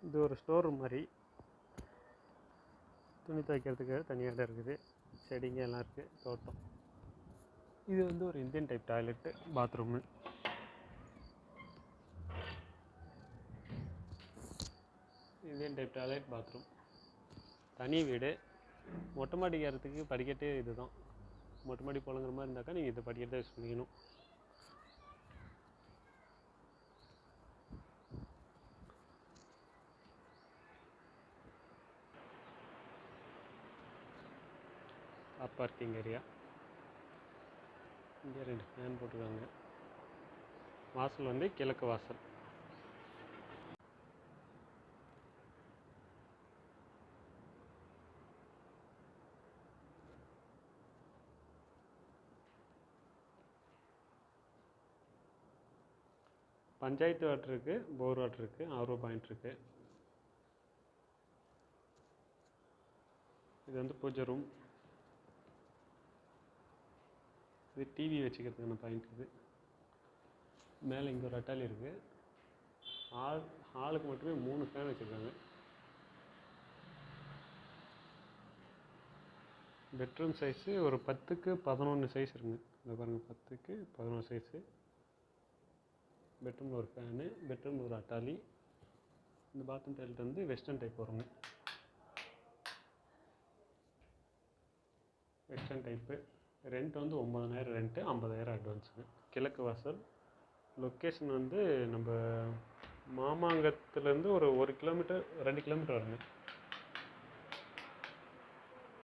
இது ஒரு store room மாதிரி. துணி துவைக்கிறதுக்கு தனியாக இடம் இருக்குது, செடிங்க எல்லாம் இருக்குது, தோட்டம். இது வந்து ஒரு Indian type toilet bathroom. Indian type toilet bathroom, தனி வீடு. மொட்டை மாடிக்கு ஏறதுக்கு படிக்கட்டே இது தான். மொட்டை மாடி போலங்கிற மாதிரி இருந்தாக்கா நீங்கள் இந்த படிக்கட்டை யூஸ் பண்ணிக்கணும். Car parking area. இங்கே 2 ஃபேன் போட்டிருக்காங்க. வாசல் வந்து கிழக்கு வாசல். பஞ்சாயத்து வாட்டர் இருக்குது, போர் வாட்டர் இருக்குது, ஆர்ஓ பாயிண்ட் இருக்குது. இது வந்து பூஜை ரூம். இது டிவி வச்சுக்கிறதுக்கான பாயிண்ட். இது மேலே இங்கே ஒரு அட்டாலி இருக்குது. ஹாலுக்கு மட்டுமே 3 ஃபேன் வச்சுருக்காங்க. பெட்ரூம் சைஸு ஒரு 10க்கு 11 சைஸ் இருக்குங்க. இந்த பாருங்கள், 10க்கு 11 சைஸு. பெட்ரூமில் ஒரு ஃபேனு, பெட்ரூமில் ஒரு அட்டாலி. இந்த பாத்ரூம் டைல்ட் வந்து வெஸ்டர்ன் டைப் வருங்க. Western type. ரெண்ட் வந்து 9,000 ரெண்ட்டு, 50,000 அட்வான்ஸுங்க. கிழக்கு வாசல். லொக்கேஷன் வந்து நம்ம மாமாங்கத்துலேருந்து ஒரு 1 கிலோமீட்டர் 2 கிலோமீட்டர் வருங்க.